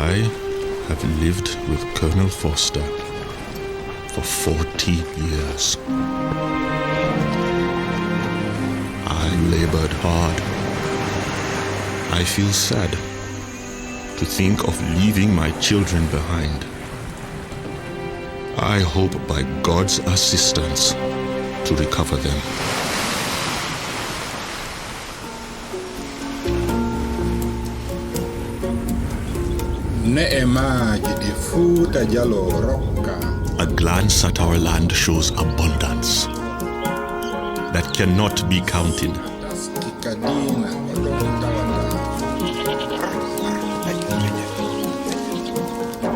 I have lived with Colonel Foster for 40 years. I labored hard. I feel sad to think of leaving my children behind. I hope by God's assistance to recover them. A glance at our land shows abundance that cannot be counted.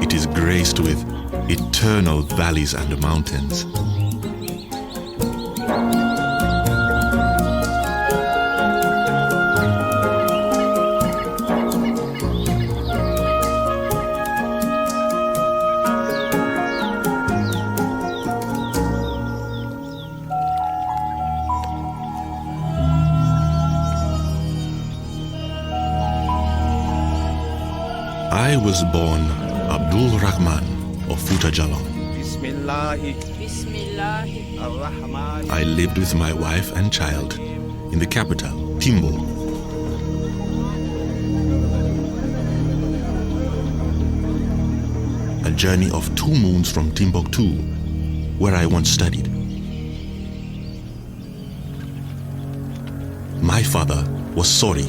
It is graced with eternal valleys and mountains. I was born Abdul Rahman of Futajalong. I lived with my wife and child in the capital, Timbo. A journey of 2 moons from Timbuktu, where I once studied. My father was Sori,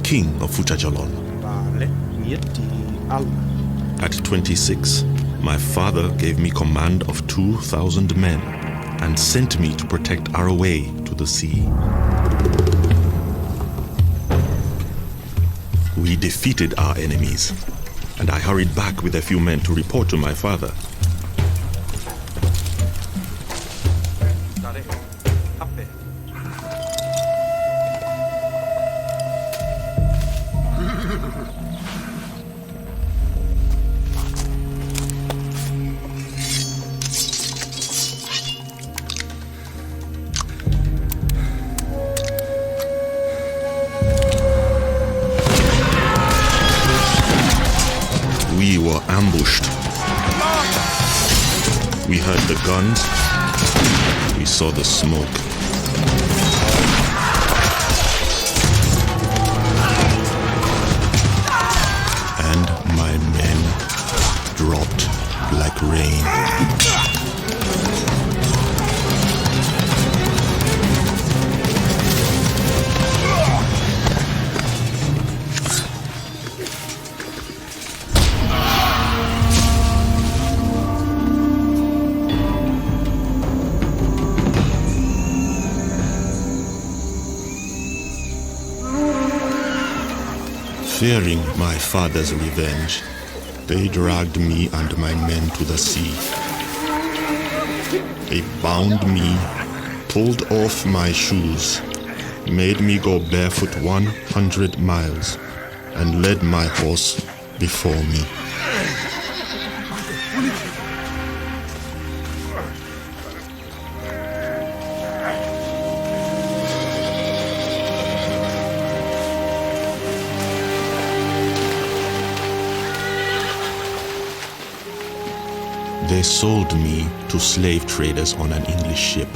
king of Futajalong. At 26, my father gave me command of 2,000 men and sent me to protect our way to the sea. We defeated our enemies, and I hurried back with a few men to report to my father. We were ambushed. We heard the guns. We saw the smoke. And my men dropped like rain. Fearing my father's revenge, they dragged me and my men to the sea. They bound me, pulled off my shoes, made me go barefoot 100 miles, and led my horse before me. They sold me to slave traders on an English ship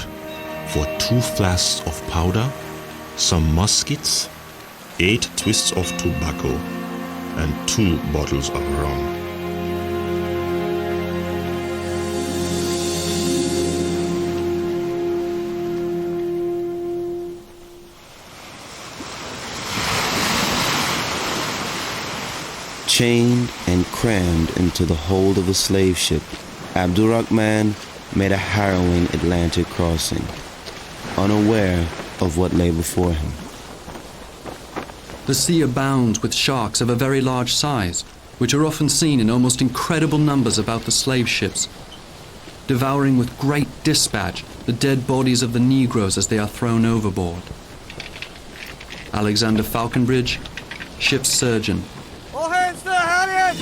for 2 flasks of powder, some muskets, 8 twists of tobacco, and 2 bottles of rum. Chained and crammed into the hold of a slave ship, Abdurrahman made a harrowing Atlantic crossing, unaware of what lay before him. The sea abounds with sharks of a very large size, which are often seen in almost incredible numbers about the slave ships, devouring with great dispatch the dead bodies of the Negroes as they are thrown overboard. Alexander Falconbridge, ship's surgeon. All hands to the halyards!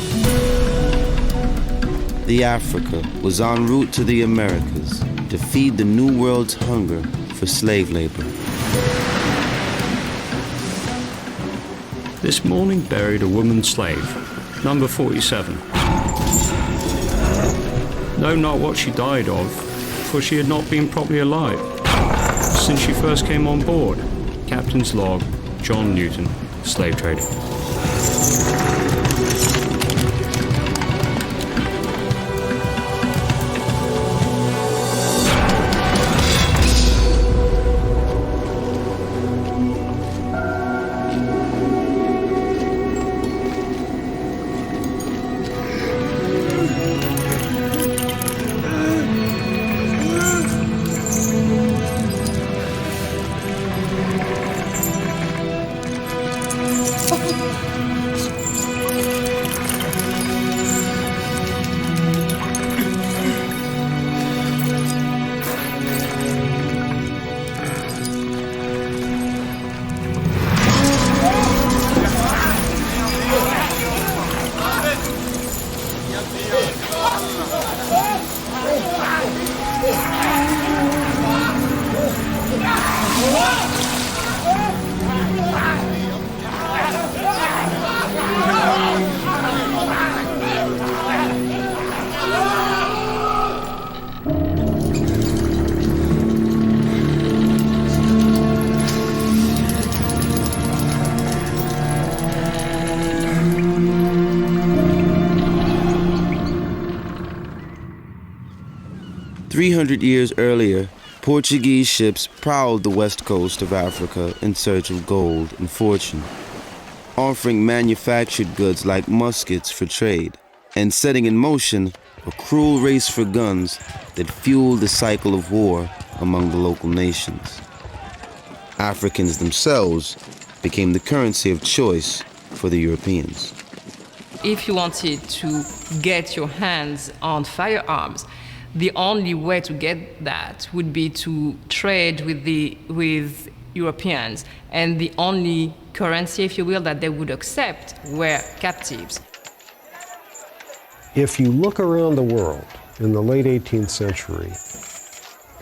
The Africa was en route to the Americas to feed the New World's hunger for slave labor. This morning buried a woman slave, Number 47. Know not what she died of, for she had not been properly alive since she first came on board. Captain's log, John Newton, slave trader. Years earlier, Portuguese ships prowled the west coast of Africa in search of gold and fortune, offering manufactured goods like muskets for trade, and setting in motion a cruel race for guns that fueled the cycle of war among the local nations. Africans themselves became the currency of choice for the Europeans. If you wanted to get your hands on firearms, the only way to get that would be to trade with Europeans, and the only currency, if you will, that they would accept were captives. If you look around the world in the late 18th century,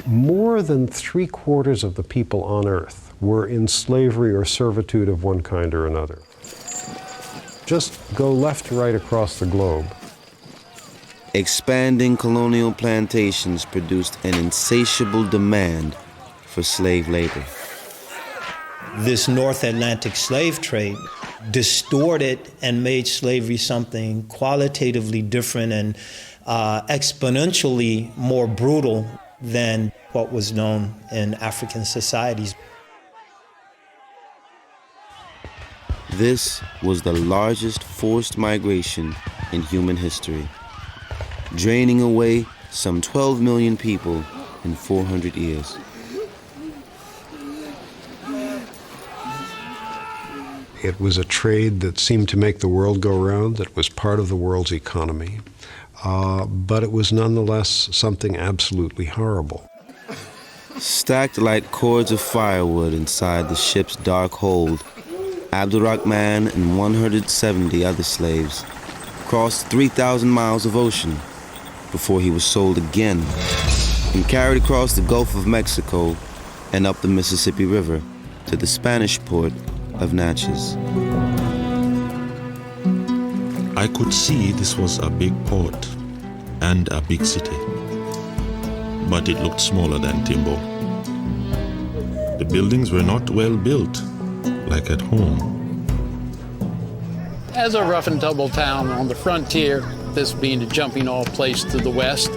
more than 3/4 of the people on Earth were in slavery or servitude of one kind or another. Just go left to right across the globe. Expanding colonial plantations produced an insatiable demand for slave labor. This North Atlantic slave trade distorted and made slavery something qualitatively different and exponentially more brutal than what was known in African societies. This was the largest forced migration in human history, draining away some 12 million people in 400 years. It was a trade that seemed to make the world go round, that was part of the world's economy, but it was nonetheless something absolutely horrible. Stacked like cords of firewood inside the ship's dark hold, Abdurrahman and 170 other slaves crossed 3,000 miles of ocean before he was sold again and carried across the Gulf of Mexico and up the Mississippi River to the Spanish port of Natchez. I could see this was a big port and a big city, but it looked smaller than Timbo. The buildings were not well built, like at home. As a rough and tumble town on the frontier, this being a jumping off place to the west,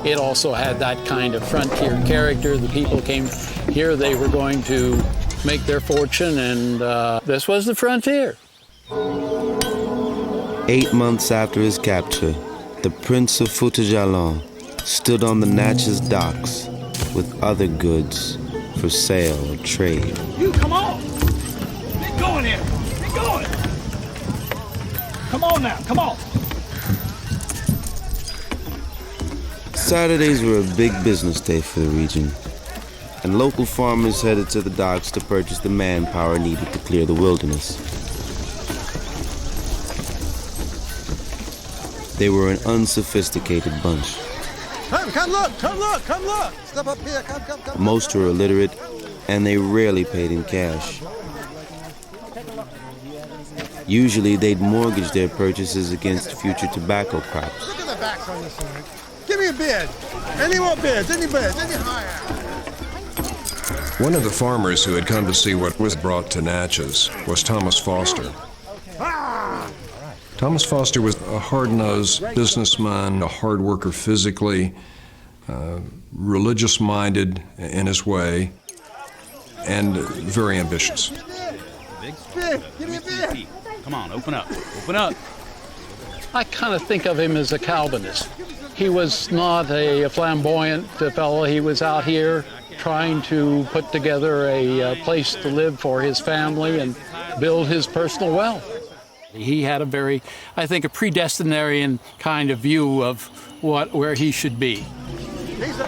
it also had that kind of frontier character. The people came here, they were going to make their fortune, and this was the frontier. 8 months after his capture, the Prince of Fouta-Djallon stood on the Natchez docks with other goods for sale or trade. You, come on! Get going here! Get going! Come on now, come on! Saturdays were a big business day for the region, and local farmers headed to the docks to purchase the manpower needed to clear the wilderness. They were an unsophisticated bunch. Come look, come look, come look! Step up here, come. Most were illiterate, and they rarely paid in cash. Usually, they'd mortgage their purchases against future tobacco crops. Look at the backs on this one. Give me a bid. Any more bids? Any bids? Any higher? One of the farmers who had come to see what was brought to Natchez was Thomas Foster. Thomas Foster was a hard-nosed businessman, a hard worker physically, religious-minded in his way, and very ambitious. Bid. Give me a bid. Come on, open up. Open up. I kind of think of him as a Calvinist. He was not a flamboyant fellow. He was out here trying to put together a place to live for his family and build his personal wealth. He had a very, I think, a predestinarian kind of view of where he should be.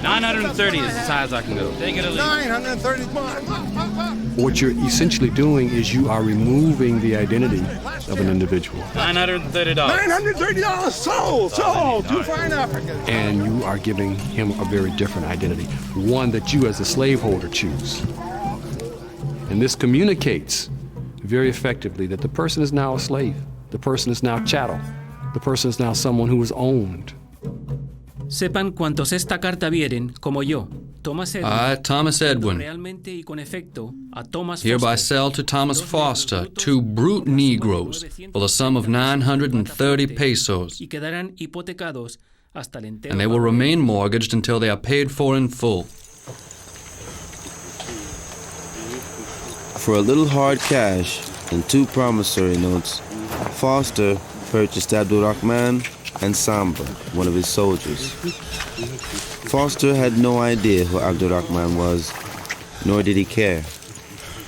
930 is as high as I can go. Take it or leave it. 930. What you're essentially doing is you are removing the identity of an individual. $930. $930 sold. Two fine Africans. And you are giving him a very different identity, one that you as a slaveholder choose. And this communicates very effectively that the person is now a slave. The person is now chattel. The person is now someone who is owned. Sepan cuantos esta carta vieren, como yo, Thomas Edwin, I, Thomas Edwin, realmente y con efecto, a Thomas hereby Foster, sell to Thomas Foster 2 brute Negroes for the sum of 930 pesos, y quedarán hipotecados hasta el entero. and they will remain mortgaged until they are paid for in full. For a little hard cash and 2 promissory notes, Foster purchased Abdurrahman and Samba, one of his soldiers. Foster had no idea who Abdurrahman was, nor did he care.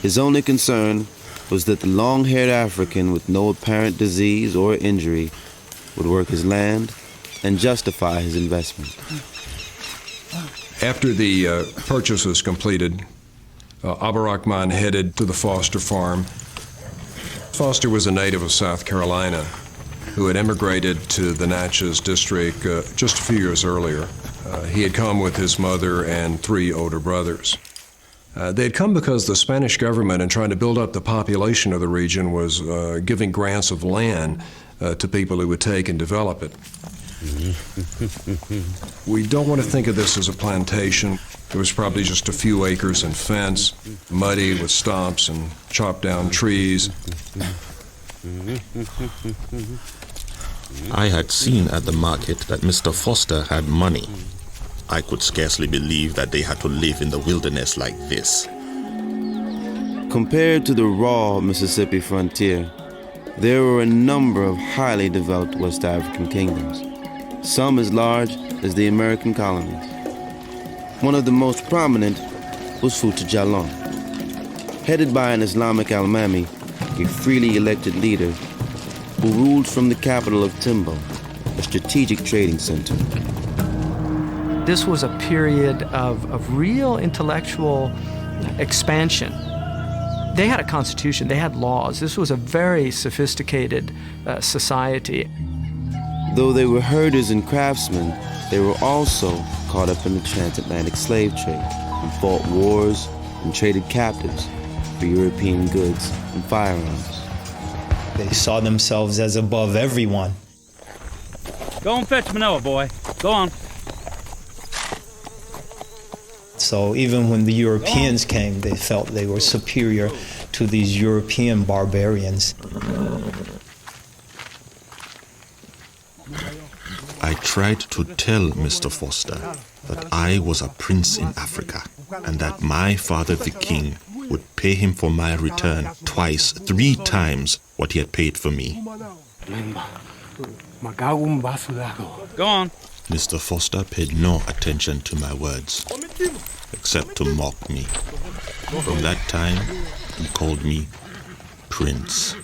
His only concern was that the long-haired African with no apparent disease or injury would work his land and justify his investment. After the purchase was completed, Abdurrahman headed to the Foster farm. Foster was a native of South Carolina who had immigrated to the Natchez district just a few years earlier. He had come with his mother and 3 older brothers. They had come because the Spanish government, in trying to build up the population of the region, was giving grants of land to people who would take and develop it. We don't want to think of this as a plantation. It was probably just a few acres and fence, muddy with stumps and chopped down trees. I had seen at the market that Mr. Foster had money. I could scarcely believe that they had to live in the wilderness like this. Compared to the raw Mississippi frontier, there were a number of highly developed West African kingdoms, some as large as the American colonies. One of the most prominent was Fouta Djallon. Headed by an Islamic Almami, a freely elected leader who ruled from the capital of Timbo, a strategic trading center. This was a period of real intellectual expansion. They had a constitution, they had laws. This was a very sophisticated society. Though they were herders and craftsmen, they were also caught up in the transatlantic slave trade and fought wars and traded captives for European goods and firearms. They saw themselves as above everyone. Go and fetch Manoa, boy. Go on. So even when the Europeans came, they felt they were superior to these European barbarians. I tried to tell Mr. Foster that I was a prince in Africa and that my father the king would pay him for my return 2, 3 times what he had paid for me. Go on. Mr. Foster paid no attention to my words, except to mock me. From that time, he called me Prince.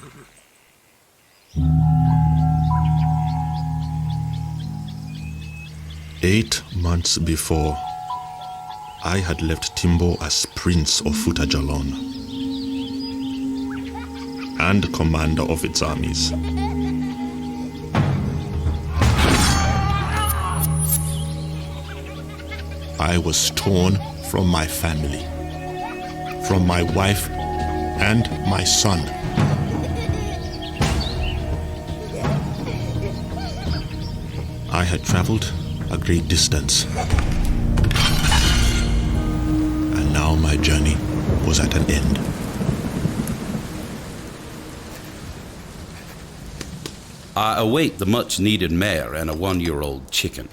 Eight months before, I had left Timbo as Prince of Fouta Djallon and commander of its armies. I was torn from my family, from my wife and my son. I had traveled a great distance. And now my journey was at an end. I await the much-needed mare and a 1-year-old chicken.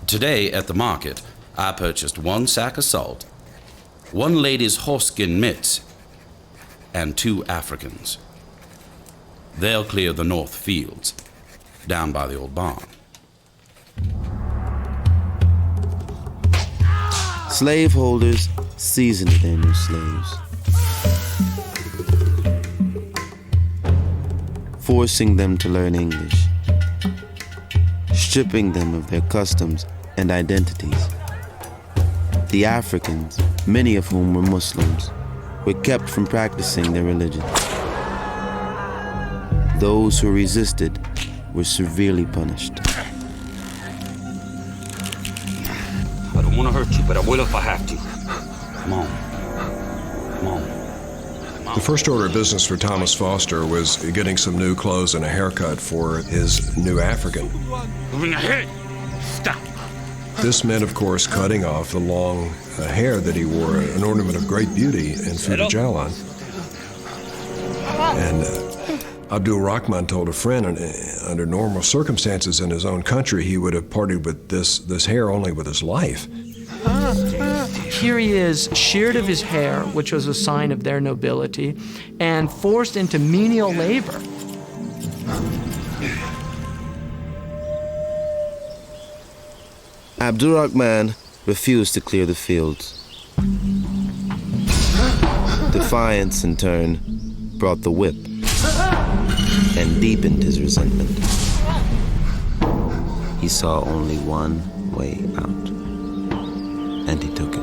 Today at the market, I purchased 1 sack of salt, 1 lady's horse-skin mitts, and 2 Africans. They'll clear the north fields, down by the old barn. Slaveholders seasoned their new slaves, forcing them to learn English, stripping them of their customs and identities. The Africans, many of whom were Muslims, were kept from practicing their religion. Those who resisted were severely punished. I don't want to hurt you, but I will if I have to. Come on. Come on. The first order of business for Thomas Foster was getting some new clothes and a haircut for his new African. Stop. This meant, of course, cutting off the long hair that he wore, an ornament of great beauty in Fujijalan. And Abdul Rahman told a friend, under normal circumstances in his own country, he would have parted with this hair only with his life. Here he is, sheared of his hair, which was a sign of their nobility, and forced into menial labor. Abdul Rahman refused to clear the fields. Defiance, in turn, brought the whip and deepened his resentment. He saw only one way out, and he took it.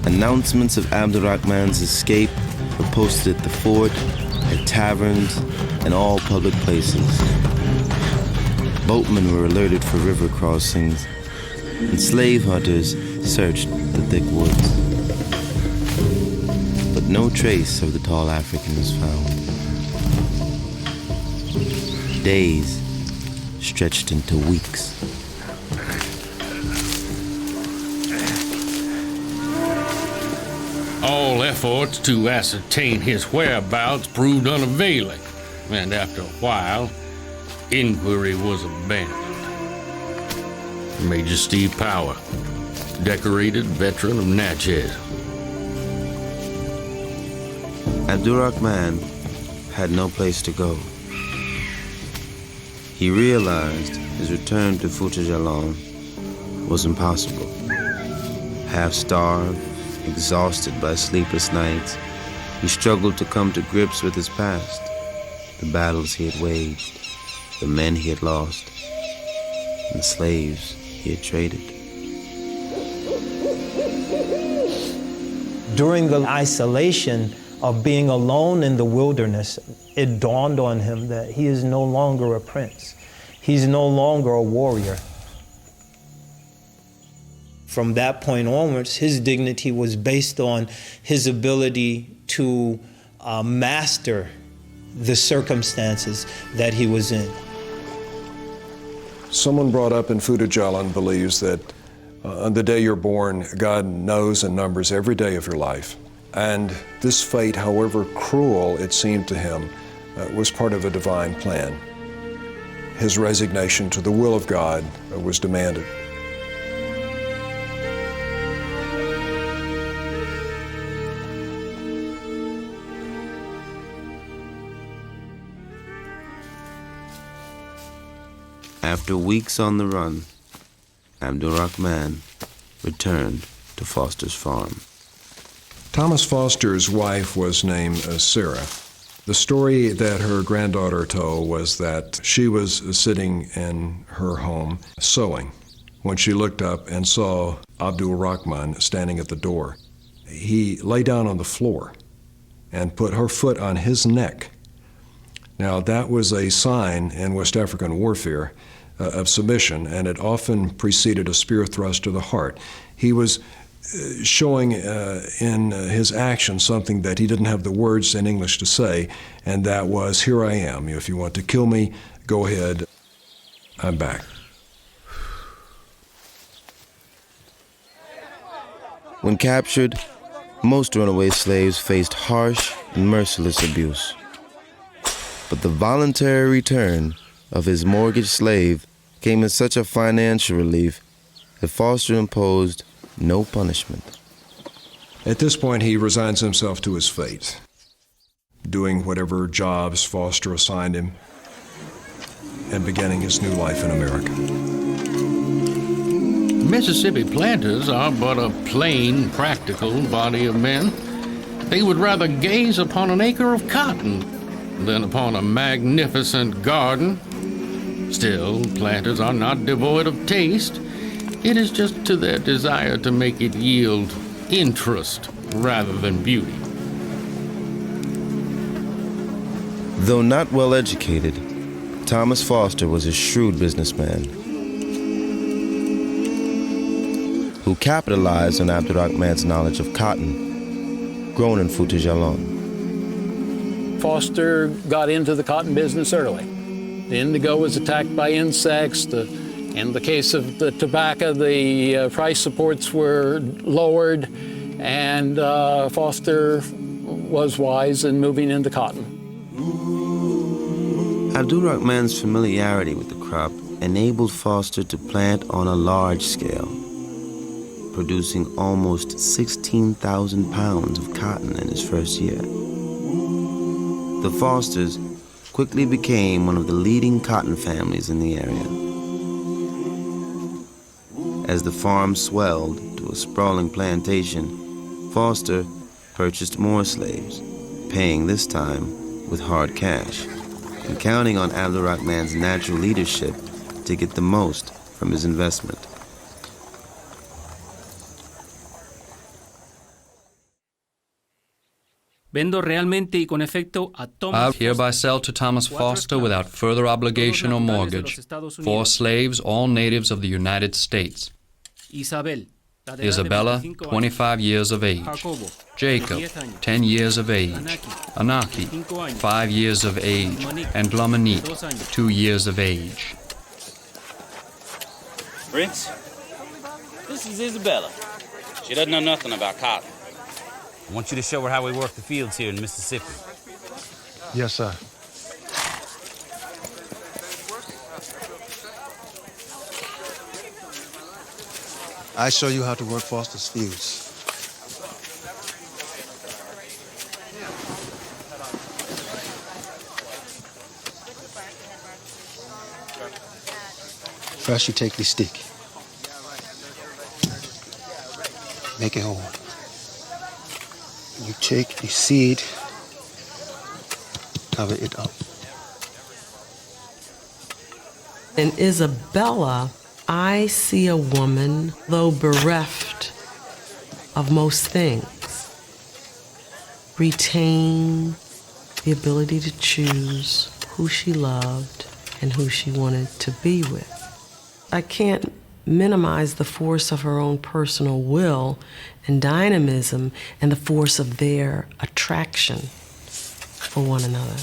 Announcements of Abdul Rahman's escape were posted at the fort, at taverns, and all public places. Boatmen were alerted for river crossings, and slave hunters searched the thick woods. But no trace of the tall African was found. Days stretched into weeks. All efforts to ascertain his whereabouts proved unavailing, and after a while, inquiry was abandoned. Major Steve Power, decorated veteran of Natchez. Abdul Rahman had no place to go. He realized his return to Fujijalan was impossible. Half-starved, exhausted by sleepless nights, he struggled to come to grips with his past, the battles he had waged, the men he had lost, and the slaves he had traded. During the isolation of being alone in the wilderness, it dawned on him that he is no longer a prince. He's no longer a warrior. From that point onwards, his dignity was based on his ability to master the circumstances that he was in. Someone brought up in Fujijalan believes that on the day you're born, God knows and numbers every day of your life. And this fate, however cruel it seemed to him, was part of a divine plan. His resignation to the will of God was demanded. After weeks on the run, Abdul Rahman returned to Foster's farm. Thomas Foster's wife was named Sarah. The story that her granddaughter told was that she was sitting in her home sewing when she looked up and saw Abdul Rahman standing at the door. He lay down on the floor and put her foot on his neck. Now, that was a sign in West African warfare of submission, and it often preceded a spear thrust to the heart. He was showing in his action something that he didn't have the words in English to say, and that was, "Here I am. If you want to kill me, go ahead. I'm back." When captured, most runaway slaves faced harsh and merciless abuse. But the voluntary return of his mortgaged slave came as such a financial relief that Foster imposed no punishment. At this point, he resigns himself to his fate, doing whatever jobs Foster assigned him and beginning his new life in America. Mississippi planters are but a plain, practical body of men. They would rather gaze upon an acre of cotton than upon a magnificent garden. Still, planters are not devoid of taste. It is just to their desire to make it yield interest rather than beauty. Though not well educated, Thomas Foster was a shrewd businessman who capitalized on Abdurrahman's knowledge of cotton, grown in Fouta Jalon. Foster got into the cotton business early. The indigo was attacked by insects. In the case of the tobacco, the price supports were lowered, and Foster was wise in moving into cotton. Abdurrahman's familiarity with the crop enabled Foster to plant on a large scale, producing almost 16,000 pounds of cotton in his first year. The Fosters quickly became one of the leading cotton families in the area. As the farm swelled to a sprawling plantation, Foster purchased more slaves, paying this time with hard cash, and counting on Abdurrahman's natural leadership to get the most from his investment. I hereby sell to Thomas Foster without further obligation or mortgage 4 slaves, all natives of the United States. Isabella, 25 years of age. Jacob, 10 years of age. Anaki, 5 years of age. And Glomanique, 2 years of age. Prince, this is Isabella. She doesn't know nothing about cotton. I want you to show her how we work the fields here in Mississippi. Yes, sir. I show you how to work Foster's fields. First, you take the stick. Make it hole. You take the seed, cover it up. In Isabella, I see a woman, though bereft of most things, retain the ability to choose who she loved and who she wanted to be with. I can't minimize the force of her own personal will and dynamism and the force of their attraction for one another.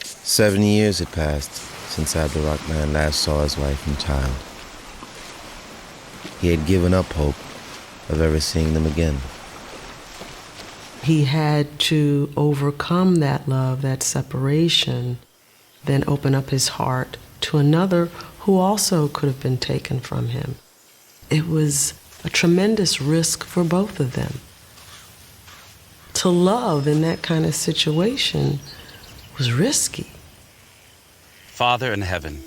7 years had passed since Abdurrahman last saw his wife and child. He had given up hope of ever seeing them again. He had to overcome that love, that separation, then open up his heart to another who also could have been taken from him. It was a tremendous risk for both of them. To love in that kind of situation was risky. Father in heaven,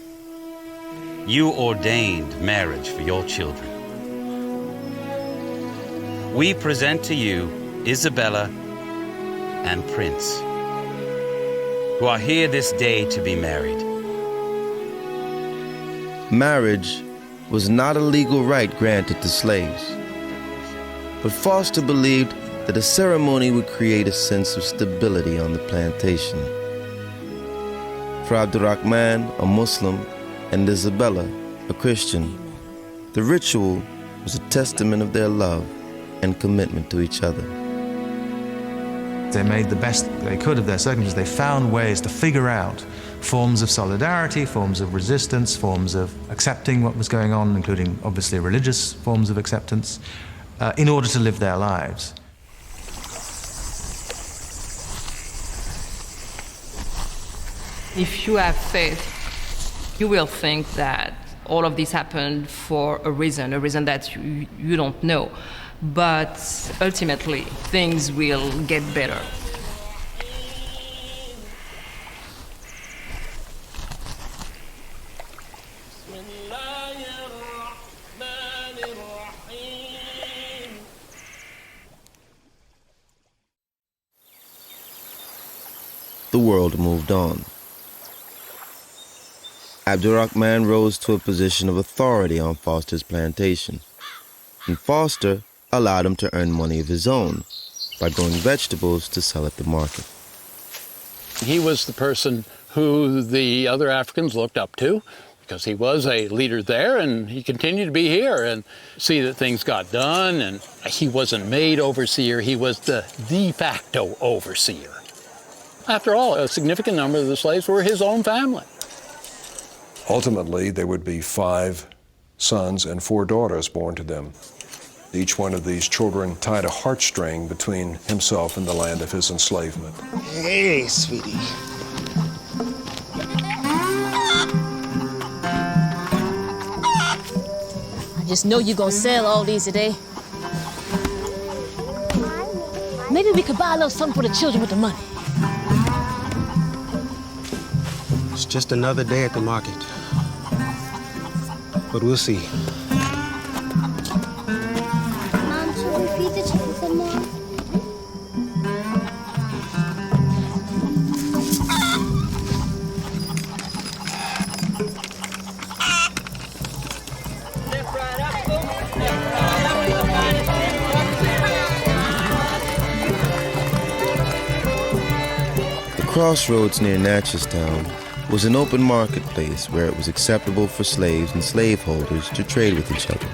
you ordained marriage for your children. We present to you Isabella and Prince, who are here this day to be married. Marriage was not a legal right granted to slaves, but Foster believed that a ceremony would create a sense of stability on the plantation. For Abdurrahman, a Muslim, and Isabella, a Christian, the ritual was a testament of their love and commitment to each other. They made the best they could of their circumstances. They found ways to figure out forms of solidarity, forms of resistance, forms of accepting what was going on, including obviously religious forms of acceptance, in order to live their lives. If you have faith, you will think that all of this happened for a reason that you don't know. But ultimately, things will get better. The world moved on. Abdurrahman rose to a position of authority on Foster's plantation, and Foster allowed him to earn money of his own by growing vegetables to sell at the market. He was the person who the other Africans looked up to because he was a leader there, and he continued to be here and see that things got done. And he wasn't made overseer, he was the de facto overseer. After all, a significant number of the slaves were his own family. Ultimately, there would be 5 sons and 4 daughters born to them. Each one of these children tied a heartstring between himself and the land of his enslavement. Hey, sweetie. I just know you're gonna sell all these today. Maybe we could buy a little something for the children with the money. It's just another day at the market. But we'll see. Mom, should we feed the chickens some more? The crossroads near Natchez-town was an open marketplace where it was acceptable for slaves and slaveholders to trade with each other.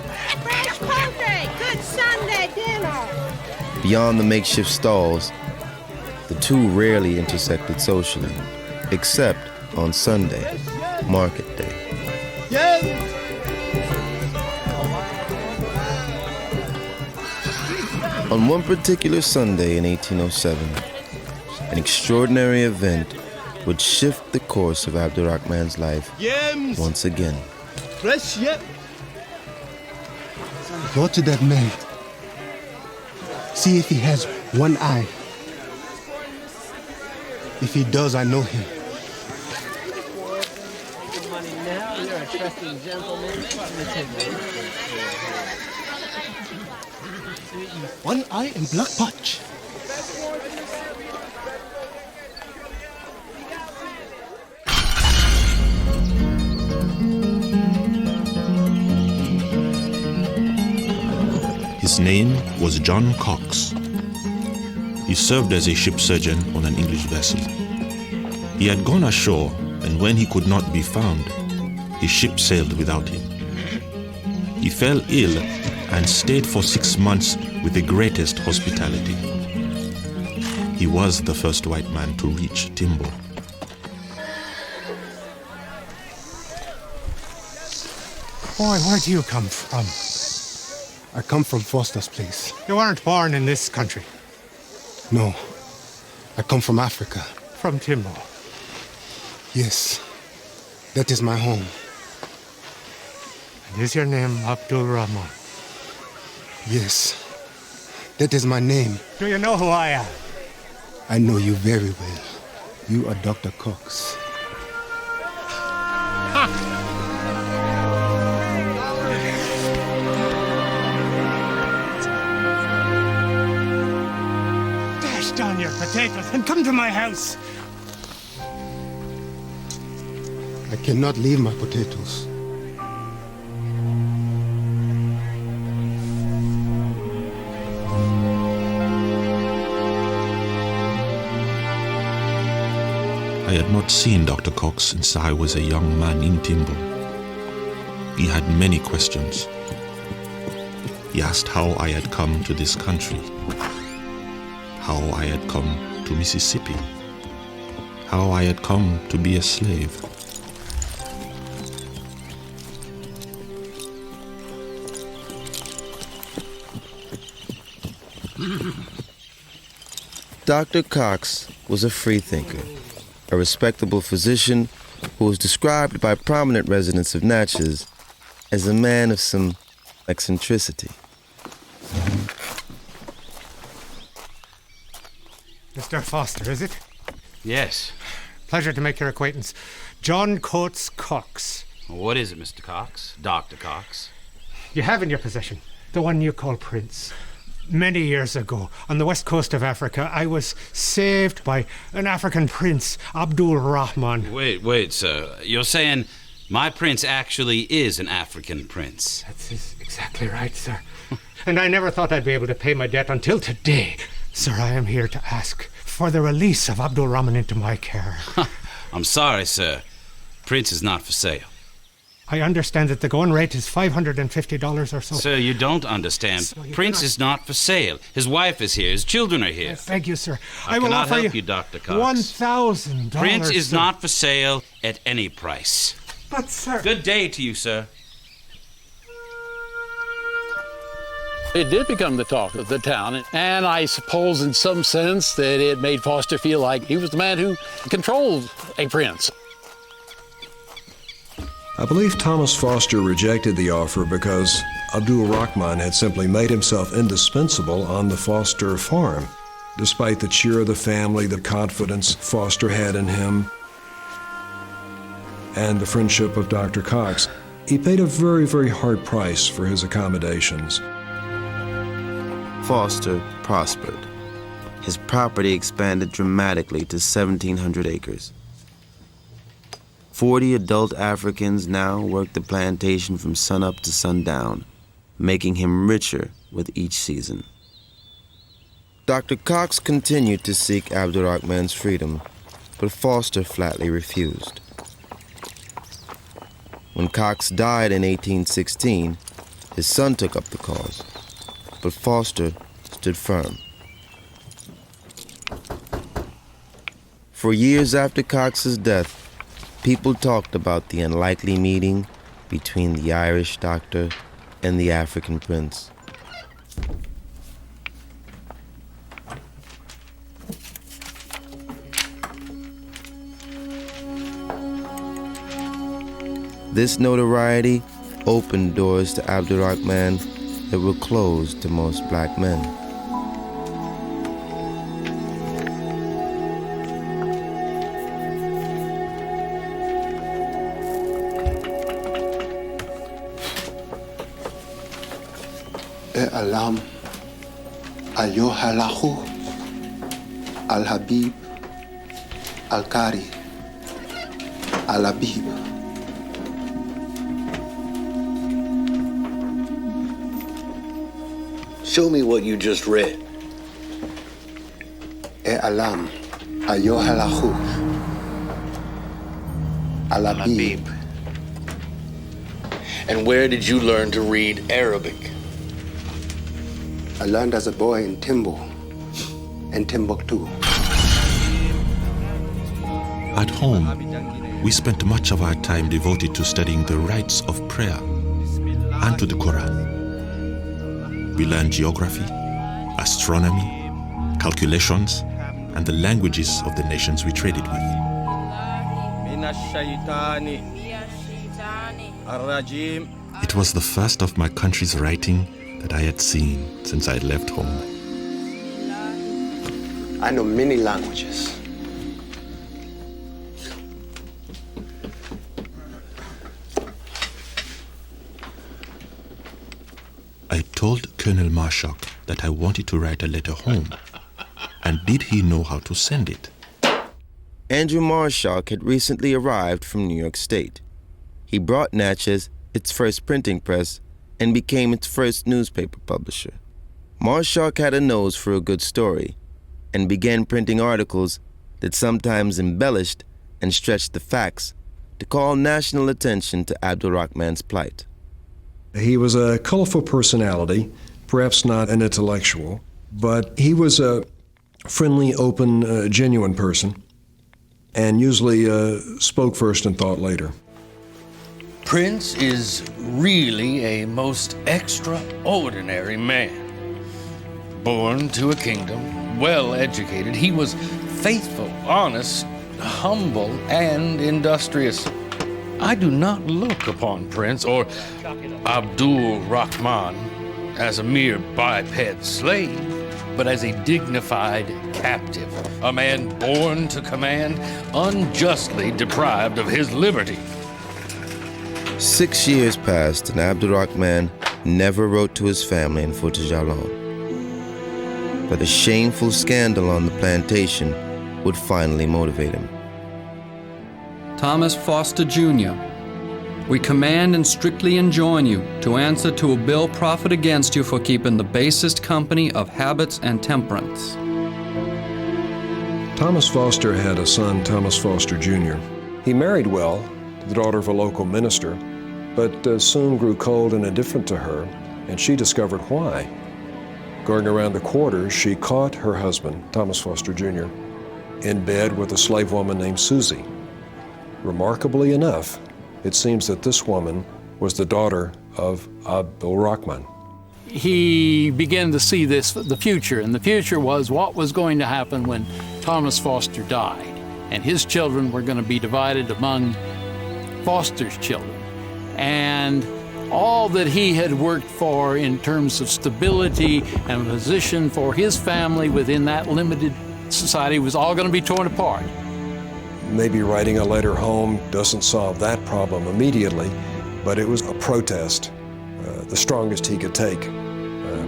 Fresh coffee, good Sunday dinner. Beyond the makeshift stalls, the two rarely intersected socially, except on Sunday, market day. On one particular Sunday in 1807, an extraordinary event would shift the course of Abdurrahman's life once again. Fresh yet? Go to that man. See if he has one eye. If he does, I know him. One eye and black patch. His name was John Cox. He served as a ship surgeon on an English vessel. He had gone ashore, and when he could not be found, his ship sailed without him. He fell ill and stayed for 6 months with the greatest hospitality. He was the first white man to reach Timbo. Boy, where do you come from? I come from Foster's place. You weren't born in this country? No. I come from Africa. From Timbo? Yes. That is my home. And is your name Abdul Rahman? Yes. That is my name. Do you know who I am? I know you very well. You are Dr. Cox. Dash down your potatoes and come to my house. I cannot leave my potatoes. I had not seen Dr. Cox since I was a young man in Timbo. He had many questions. He asked how I had come to this country, how I had come to Mississippi, how I had come to be a slave. Dr. Cox was a freethinker, a respectable physician who was described by prominent residents of Natchez as a man of some eccentricity. Mr. Foster, is it? Yes. Pleasure to make your acquaintance. John Coates Cox. What is it, Mr. Cox? Dr. Cox? You have in your possession the one you call Prince. Many years ago, on the west coast of Africa, I was saved by an African prince, Abdul Rahman. Wait, sir. You're saying my prince actually is an African prince? That's exactly right, sir. And I never thought I'd be able to pay my debt until today. Sir, I am here to ask for the release of Abdul Rahman into my care. I'm sorry, sir. Prince is not for sale. I understand that the going rate is $550 or so. Sir, you don't understand. So you Prince cannot... is not for sale. His wife is here. His children are here. Thank you, sir. I will cannot offer help you, Dr. Cox. $1,000. Prince is sir. not for sale at any price. But, sir... Good day to you, sir. It did become the talk of the town, and I suppose in some sense that it made Foster feel like he was the man who controlled a prince. I believe Thomas Foster rejected the offer because Abdul Rahman had simply made himself indispensable on the Foster farm. Despite the cheer of the family, the confidence Foster had in him, and the friendship of Dr. Cox, he paid a very, very hard price for his accommodations. Foster prospered. His property expanded dramatically to 1,700 acres. 40 adult Africans now worked the plantation from sunup to sundown, making him richer with each season. Dr. Cox continued to seek Abdul Rahman's freedom, but Foster flatly refused. When Cox died in 1816, his son took up the cause, but Foster stood firm. For years after Cox's death, people talked about the unlikely meeting between the Irish doctor and the African prince. This notoriety opened doors to Abdul Rahman that were closed to most black men. Alam Ayohalahu Al Habib Al Kari Al Habib. Show me what you just read. Alam Ayohalahu Al Habib. And where did you learn to read Arabic? I learned as a boy in Timbo and Timbuktu. At home, we spent much of our time devoted to studying the rites of prayer and to the Quran. We learned geography, astronomy, calculations, and the languages of the nations we traded with. It was the first of my country's writing that I had seen since I had left home. I know many languages. I told Colonel Marshak that I wanted to write a letter home, and did he know how to send it? Andrew Marshak had recently arrived from New York State. He brought Natchez its first printing press and became its first newspaper publisher. Marshak had a nose for a good story and began printing articles that sometimes embellished and stretched the facts to call national attention to Abdul Rahman's plight. He was a colorful personality, perhaps not an intellectual, but he was a friendly, open, genuine person, and usually spoke first and thought later. Prince is really a most extraordinary man. Born to a kingdom, well educated, he was faithful, honest, humble, and industrious. I do not look upon Prince or Abdul Rahman as a mere biped slave, but as a dignified captive, a man born to command, unjustly deprived of his liberty. 6 years passed and Abdurrahman never wrote to his family in Fouta Djallon. But a shameful scandal on the plantation would finally motivate him. Thomas Foster Jr., we command and strictly enjoin you to answer to a bill proffered against you for keeping the basest company of habits and temperance. Thomas Foster had a son, Thomas Foster Jr. He married well, the daughter of a local minister, but soon grew cold and indifferent to her, and she discovered why. Going around the quarters, she caught her husband, Thomas Foster Jr., in bed with a slave woman named Susie. Remarkably enough, it seems that this woman was the daughter of Abdul Rahman. He began to see the future, and the future was what was going to happen when Thomas Foster died, and his children were going to be divided among Foster's children. And all that he had worked for in terms of stability and position for his family within that limited society was all going to be torn apart. Maybe writing a letter home doesn't solve that problem immediately, but it was a protest, the strongest he could take,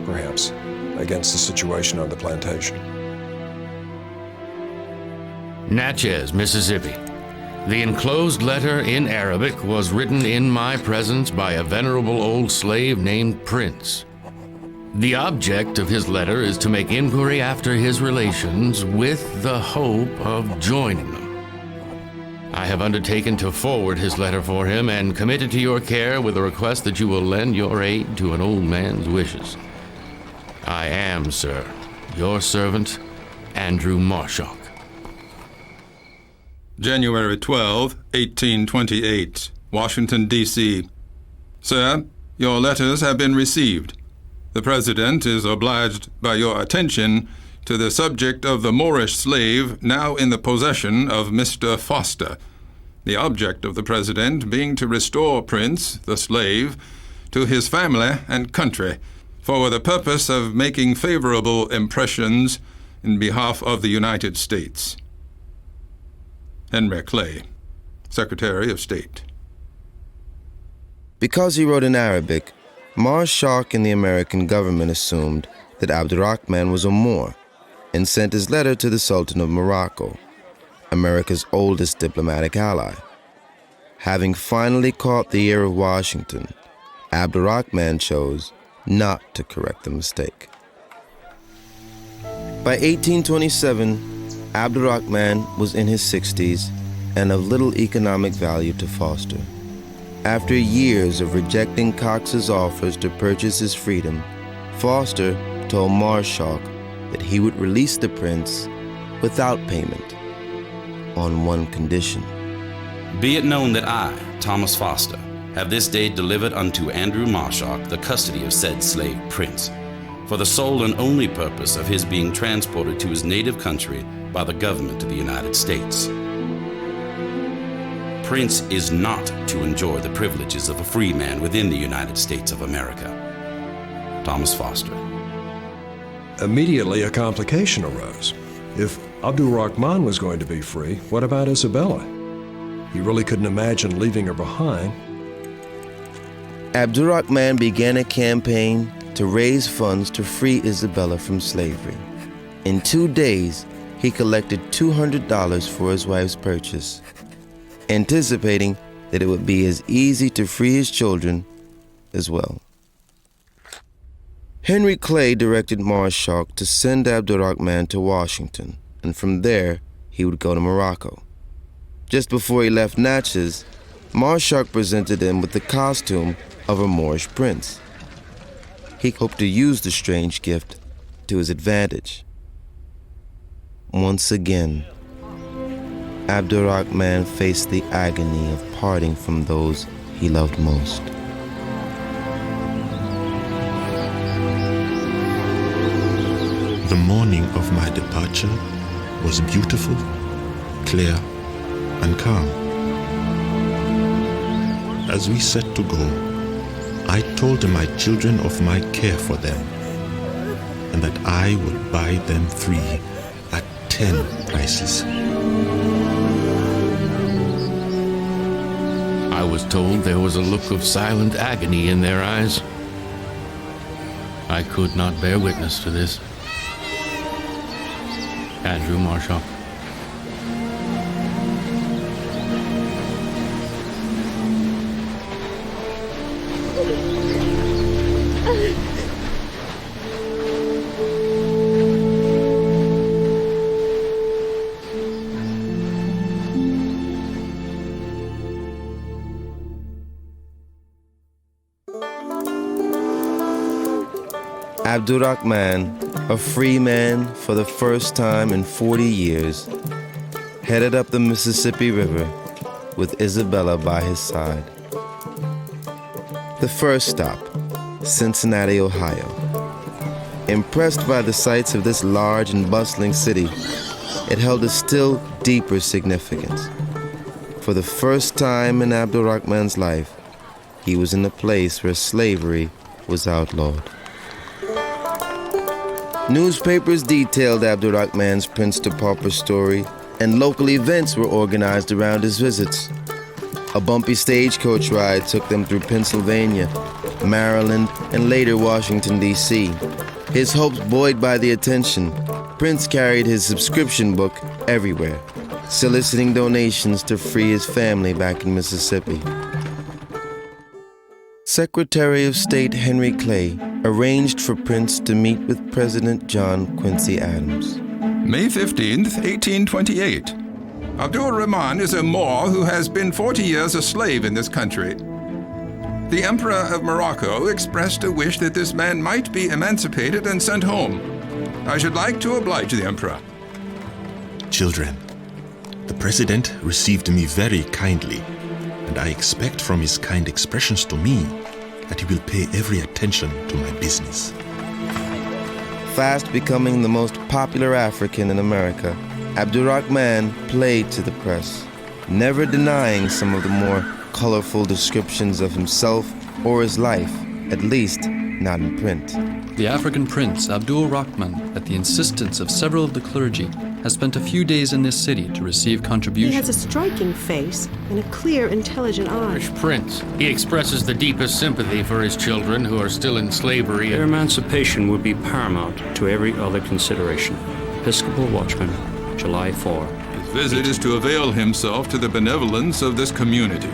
perhaps, against the situation on the plantation. Natchez, Mississippi. The enclosed letter in Arabic was written in my presence by a venerable old slave named Prince. The object of his letter is to make inquiry after his relations with the hope of joining them. I have undertaken to forward his letter for him and commit it to your care with a request that you will lend your aid to an old man's wishes. I am, sir, your servant, Andrew Marshock. January 12, 1828, Washington, D.C. Sir, your letters have been received. The President is obliged by your attention to the subject of the Moorish slave now in the possession of Mr. Foster, the object of the President being to restore Prince, the slave, to his family and country, for the purpose of making favorable impressions in behalf of the United States. Henry Clay, Secretary of State. Because he wrote in Arabic, Marshock and the American government assumed that Abdurrahman was a Moor and sent his letter to the Sultan of Morocco, America's oldest diplomatic ally. Having finally caught the ear of Washington, Abdurrahman chose not to correct the mistake. By 1827, Abdurrahman was in his 60s and of little economic value to Foster. After years of rejecting Cox's offers to purchase his freedom, Foster told Marshock that he would release the prince without payment, on one condition. Be it known that I, Thomas Foster, have this day delivered unto Andrew Marshock the custody of said slave prince, for the sole and only purpose of his being transported to his native country by the government of the United States. Prince is not to enjoy the privileges of a free man within the United States of America. Thomas Foster. Immediately, a complication arose. If Abdul Rahman was going to be free, what about Isabella? He really couldn't imagine leaving her behind. Abdurrahman began a campaign to raise funds to free Isabella from slavery. In 2 days, he collected $200 for his wife's purchase, anticipating that it would be as easy to free his children as well. Henry Clay directed Marshock to send Abdurrahman to Washington, and from there, he would go to Morocco. Just before he left Natchez, Marshak presented him with the costume of a Moorish prince. He hoped to use the strange gift to his advantage. Once again, Abdurrahman faced the agony of parting from those he loved most. The morning of my departure was beautiful, clear, and calm. As we set to go, I told my children of my care for them, and that I would buy them free at 10 prices. I was told there was a look of silent agony in their eyes. I could not bear witness to this. Andrew Marshak. Abdurrahman, a free man for the first time in 40 years, headed up the Mississippi River with Isabella by his side. The first stop, Cincinnati, Ohio. Impressed by the sights of this large and bustling city, it held a still deeper significance. For the first time in Abdurrahman's life, he was in a place where slavery was outlawed. Newspapers detailed Abdurrahman's prince to pauper story, and local events were organized around his visits. A bumpy stagecoach ride took them through Pennsylvania, Maryland, and later Washington, D.C. His hopes buoyed by the attention, Prince carried his subscription book everywhere, soliciting donations to free his family back in Mississippi. Secretary of State Henry Clay arranged for Prince to meet with President John Quincy Adams. May 15th, 1828. Abdul-Rahman is a Moor who has been 40 years a slave in this country. The Emperor of Morocco expressed a wish that this man might be emancipated and sent home. I should like to oblige the Emperor. Children, the President received me very kindly, and I expect from his kind expressions to me that he will pay every attention to my business. Fast becoming the most popular African in America, Abdurrahman played to the press, never denying some of the more colorful descriptions of himself or his life, at least not in print. The African prince, Abdul-Rahman, at the insistence of several of the clergy, has spent a few days in this city to receive contributions. He has a striking face and a clear, intelligent eye. Irish prince. He expresses the deepest sympathy for his children who are still in slavery. Their emancipation would be paramount to every other consideration. Episcopal Watchman, July 4. His visit is to avail himself to the benevolence of this community.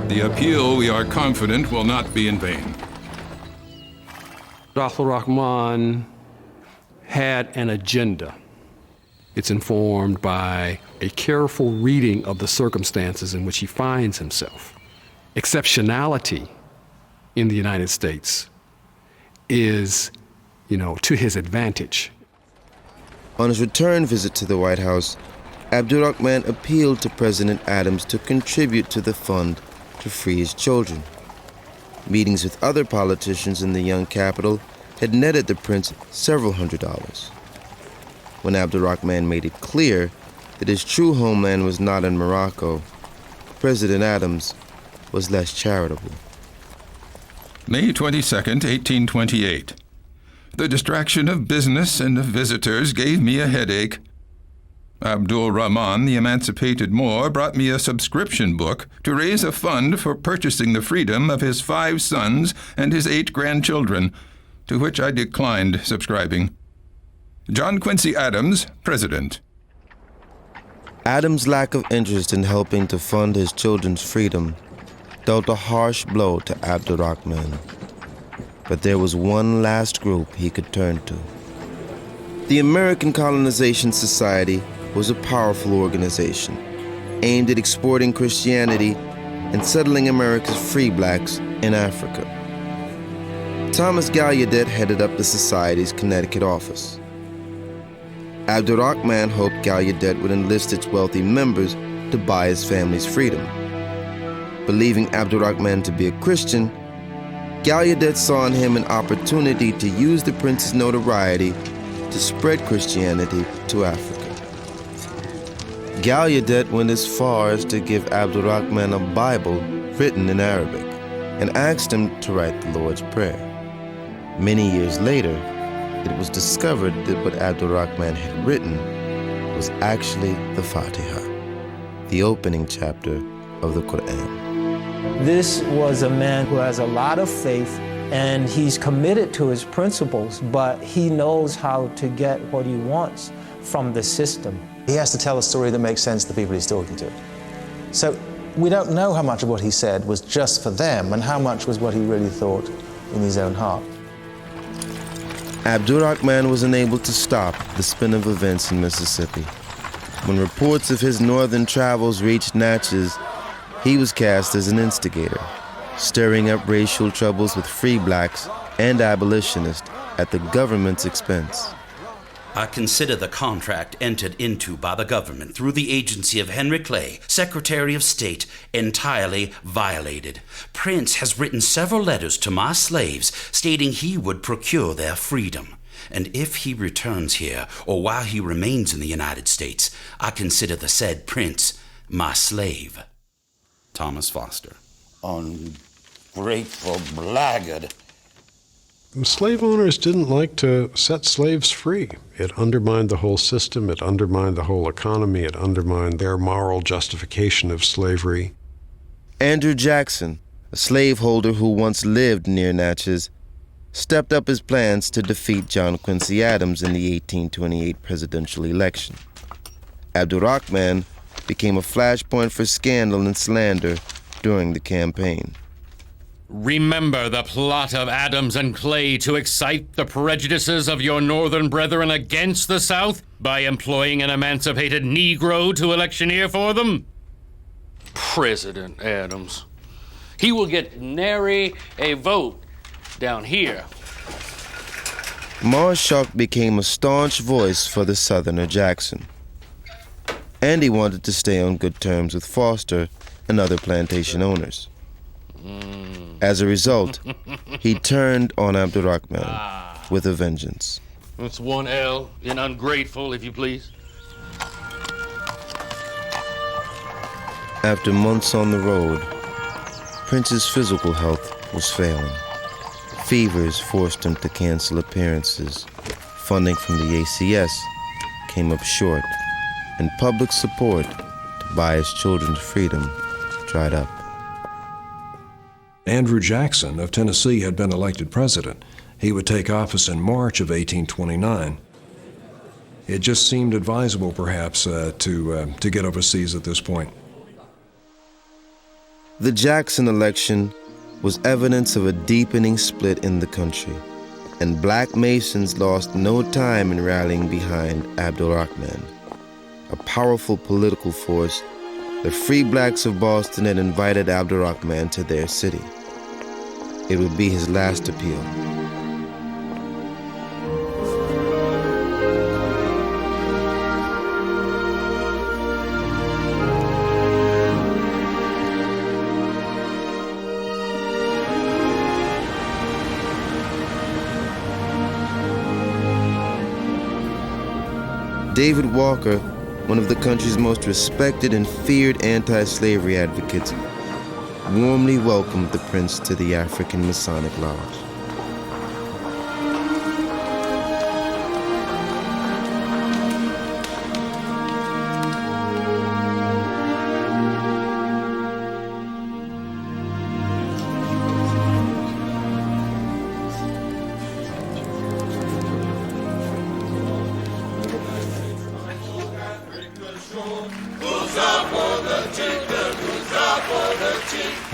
The appeal, we are confident, will not be in vain. Abdul-Rahman had an agenda. It's informed by a careful reading of the circumstances in which he finds himself. Exceptionality in the United States is, to his advantage. On his return visit to the White House, Abdurrahman appealed to President Adams to contribute to the fund to free his children. Meetings with other politicians in the young capital had netted the prince several $100s. When Abdurrahman made it clear that his true homeland was not in Morocco, President Adams was less charitable. May 22nd, 1828. The distraction of business and of visitors gave me a headache. Abdul-Rahman, the emancipated Moor, brought me a subscription book to raise a fund for purchasing the freedom of his 5 sons and his 8 grandchildren, to which I declined subscribing. John Quincy Adams, President. Adams' lack of interest in helping to fund his children's freedom dealt a harsh blow to Abdurrahman. But there was one last group he could turn to. The American Colonization Society was a powerful organization aimed at exporting Christianity and settling America's free blacks in Africa. Thomas Gallaudet headed up the Society's Connecticut office. Abdurrahman hoped Gallaudet would enlist its wealthy members to buy his family's freedom. Believing Abdurrahman to be a Christian, Gallaudet saw in him an opportunity to use the prince's notoriety to spread Christianity to Africa. Gallaudet went as far as to give Abdurrahman a Bible written in Arabic and asked him to write the Lord's Prayer. Many years later, it was discovered that what Abdurrahman had written was actually the Fatiha, the opening chapter of the Quran. This was a man who has a lot of faith, and he's committed to his principles, but he knows how to get what he wants from the system. He has to tell a story that makes sense to the people he's talking to. So we don't know how much of what he said was just for them and how much was what he really thought in his own heart. Abdurrahman was unable to stop the spin of events in Mississippi. When reports of his northern travels reached Natchez, he was cast as an instigator, stirring up racial troubles with free blacks and abolitionists at the government's expense. I consider the contract entered into by the government through the agency of Henry Clay, Secretary of State, entirely violated. Prince has written several letters to my slaves stating he would procure their freedom. And if he returns here, or while he remains in the United States, I consider the said Prince my slave. Thomas Foster. Ungrateful blackguard. Slave owners didn't like to set slaves free. It undermined the whole system, it undermined the whole economy, it undermined their moral justification of slavery. Andrew Jackson, a slaveholder who once lived near Natchez, stepped up his plans to defeat John Quincy Adams in the 1828 presidential election. Abdurrahman became a flashpoint for scandal and slander during the campaign. Remember the plot of Adams and Clay to excite the prejudices of your northern brethren against the South by employing an emancipated Negro to electioneer for them? President Adams. He will get nary a vote down here. Marshak became a staunch voice for the Southerner Jackson. And he wanted to stay on good terms with Foster and other plantation owners. As a result, he turned on Abdurrahman with a vengeance. That's one L in ungrateful, if you please. After months on the road, Prince's physical health was failing. Fevers forced him to cancel appearances. Funding from the ACS came up short, and public support to buy his children's freedom dried up. Andrew Jackson of Tennessee had been elected president. He would take office in March of 1829. It just seemed advisable, perhaps, to get overseas at this point. The Jackson election was evidence of a deepening split in the country, and black Masons lost no time in rallying behind Abdurrahman. A powerful political force, the Free Blacks of Boston had invited Abdurrahman to their city. It would be his last appeal. David Walker, one of the country's most respected and feared anti-slavery advocates, warmly welcomed the prince to the African Masonic Lodge.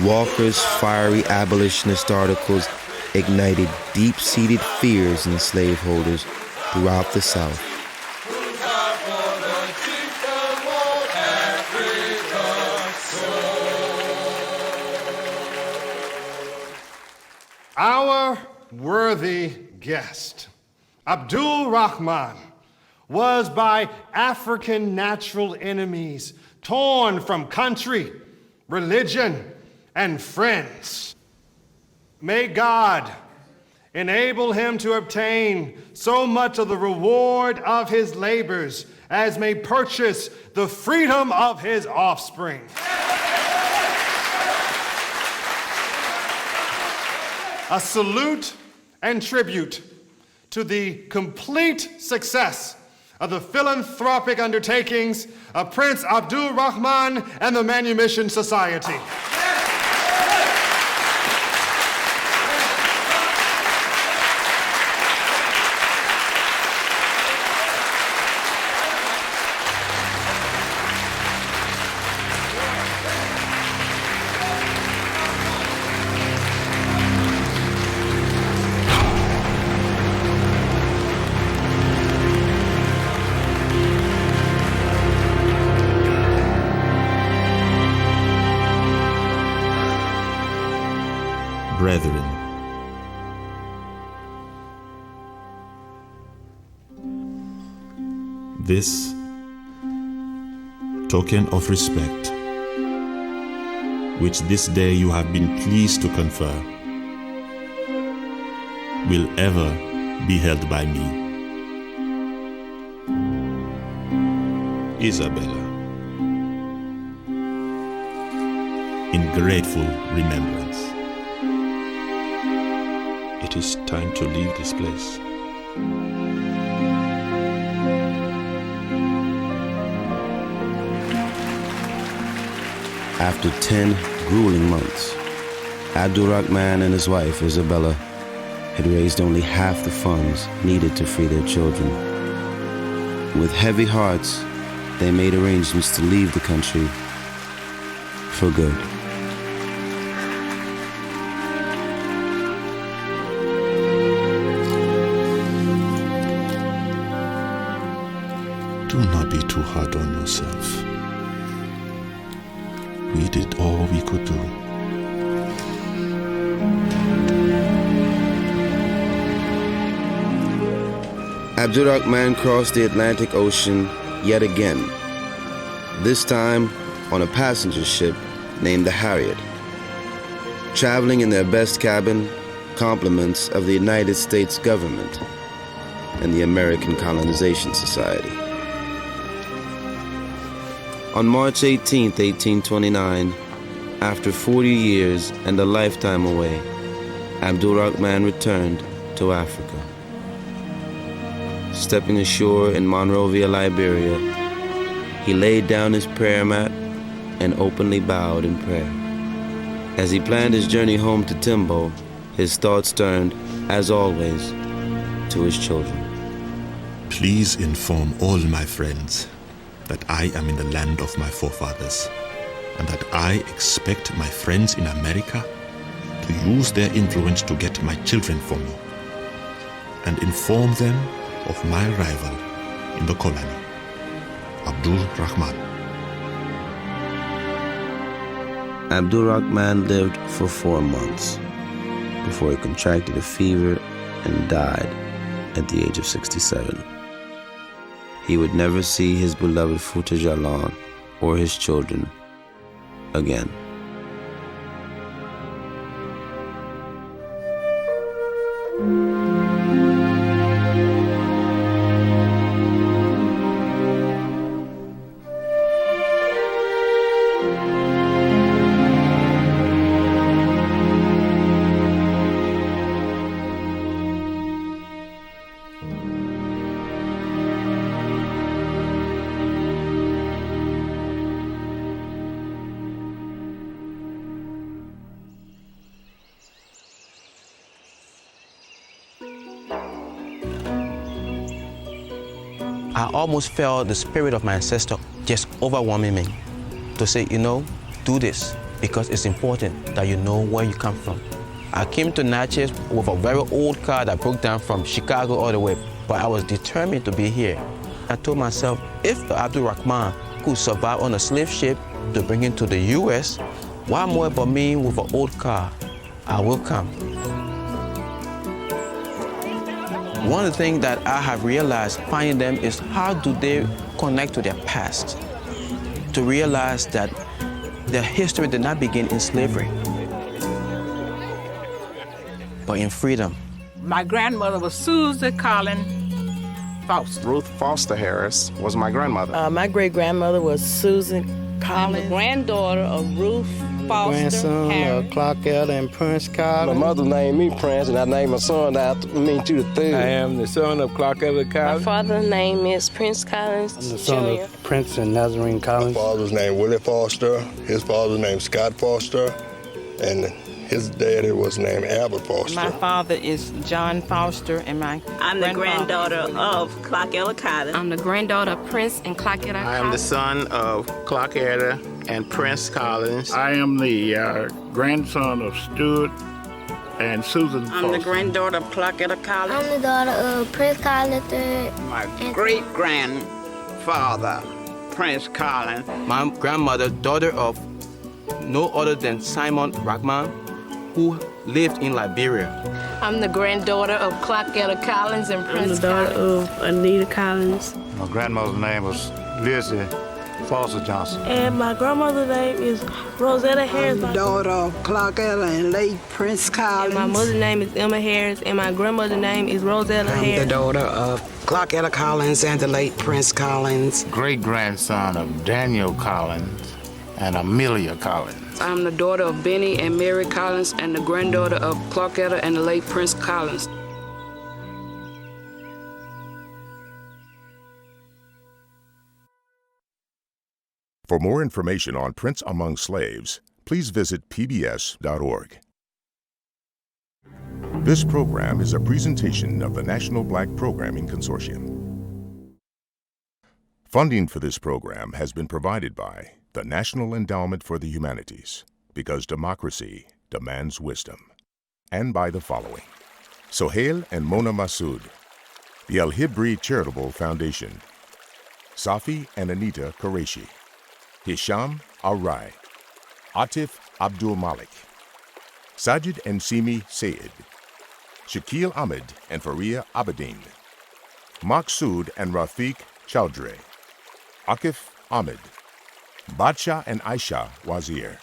Walker's fiery abolitionist articles ignited deep-seated fears in slaveholders throughout the South. Our worthy guest, Abdul Rahman, was by African natural enemies torn from country, religion, and friends. May God enable him to obtain so much of the reward of his labors as may purchase the freedom of his offspring. A salute and tribute to the complete success of the philanthropic undertakings of Prince Abdul Rahman and the Manumission Society. Brethren, this token of respect, which this day you have been pleased to confer, will ever be held by me, Isabella, in grateful remembrance. It is time to leave this place. After 10 grueling months, Abdul Rahman and his wife, Isabella, had raised only half the funds needed to free their children. With heavy hearts, they made arrangements to leave the country for good. Do not be too hard on yourself. We did all we could do. Abdul Rahman crossed the Atlantic Ocean yet again, this time on a passenger ship named the Harriet. Traveling in their best cabin, compliments of the United States government and the American Colonization Society. On March 18, 1829, after 40 years and a lifetime away, Abdul Rahman returned to Africa. Stepping ashore in Monrovia, Liberia, he laid down his prayer mat and openly bowed in prayer. As he planned his journey home to Timbo, his thoughts turned, as always, to his children. Please inform all my friends that I am in the land of my forefathers, and that I expect my friends in America to use their influence to get my children for me, and inform them of my arrival in the colony. Abdul Rahman. Abdul Rahman lived for 4 months before he contracted a fever and died at the age of 67. He would never see his beloved Fouta Jalan or his children again. I almost felt the spirit of my ancestor just overwhelming me to say, you know, do this because it's important that you know where you come from. I came to Natchez with a very old car that broke down from Chicago all the way, but I was determined to be here. I told myself, if Abdul Rahman could survive on a slave ship to bring him to the U.S., why more about me with an old car? I will come. One of the things that I have realized finding them is how do they connect to their past, to realize that their history did not begin in slavery, but in freedom. My grandmother was Susan Collins Foster. Ruth Foster Harris was my grandmother. My great-grandmother was Susan Collins. I'm the granddaughter of Ruth Foster grandson Harris. of Clark Elder and Prince Collins. My mother named me Prince, and I named my son after me to the third. I am the son of Clark Elder Collins. My father's name is Prince Collins I'm the son Jr. of Prince and Nazarene Collins. My father's name Willie Foster. His father's name Scott Foster, and his daddy was named Albert Foster. My father is John Foster, and I'm the granddaughter of Clark Elder Collins. I'm the granddaughter of Prince and Clark Elder I am the son of Clark Elder and Prince Collins. I am the grandson of Stuart and Susan Foster. I'm the granddaughter of Clark Elder Collins. I'm the daughter of Prince Collins III. My great-grandfather, Prince Collins. My grandmother, daughter of no other than Simon Rahman, who lived in Liberia. I'm the granddaughter of Clark Elder Collins and Prince I'm the daughter Collins. of Anita Collins. My grandmother's name was Lizzie Foster Johnson. And my grandmother's name is Rosetta Harris. I'm the daughter of Clark Elder and late Prince Collins. And my mother's name is Emma Harris, and my grandmother's name is Rosetta Harris. I'm the daughter of Clark Elder Collins and the late Prince Collins. Great-grandson of Daniel Collins and Amelia Collins. I'm the daughter of Benny and Mary Collins and the granddaughter of Clark Elder and the late Prince Collins. For more information on Prince Among Slaves, please visit pbs.org. This program is a presentation of the National Black Programming Consortium. Funding for this program has been provided by the National Endowment for the Humanities, because democracy demands wisdom, and by the following: Sohail and Mona Massoud, the El Hibri Charitable Foundation, Safi and Anita Qureshi, Hisham Al-Rai, Atif Abdul Malik, Sajid and Simi Sayed, Shakil Ahmed and Faria Abedin, Maqsood and Rafiq Chowdhury, Akif Ahmed, Badsha and Aisha Wazir,